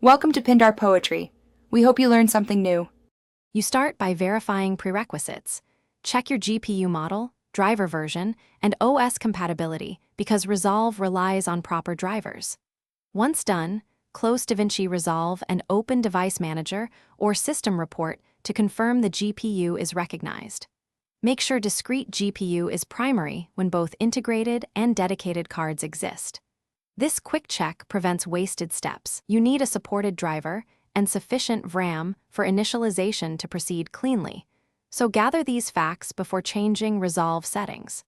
Welcome to Pindar Poetry. We hope you learned something new. You start by verifying prerequisites. Check your GPU model, driver version, and OS compatibility because Resolve relies on proper drivers. Once done, close DaVinci Resolve and open Device Manager or System Report to confirm the GPU is recognized. Make sure discrete GPU is primary when both integrated and dedicated cards exist. This quick check prevents wasted steps. You need a supported driver and sufficient VRAM for initialization to proceed cleanly, so gather these facts before changing Resolve settings.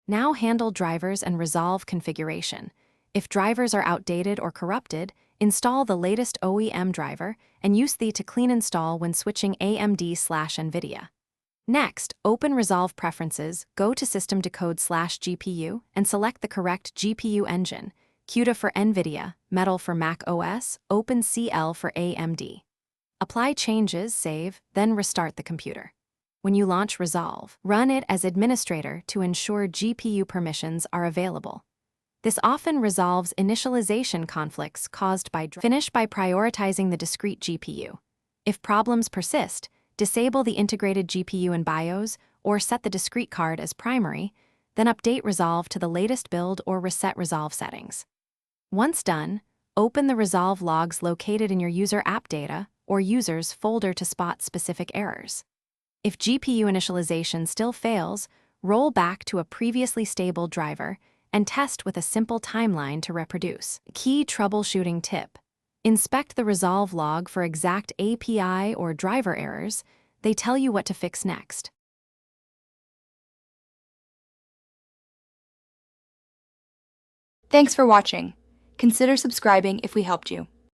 Now handle drivers and Resolve configuration. If drivers are outdated or corrupted, install the latest OEM driver and use the to clean install when switching AMD/NVIDIA. Next, open Resolve Preferences, go to System Decode/GPU, and select the correct GPU engine, CUDA for NVIDIA, Metal for Mac OS, OpenCL for AMD. Apply changes, save, then restart the computer. When you launch Resolve, run it as administrator to ensure GPU permissions are available. This often resolves initialization conflicts caused by finish by prioritizing the discrete GPU. If problems persist, disable the integrated GPU in BIOS or set the discrete card as primary, then update Resolve to the latest build or reset Resolve settings. Once done, open the Resolve logs located in your user app data or users folder to spot specific errors. If GPU initialization still fails, roll back to a previously stable driver and test with a simple timeline to reproduce. Key troubleshooting tip: inspect the Resolve log for exact API or driver errors. They tell you what to fix next. Thanks for watching. Consider subscribing if we helped you.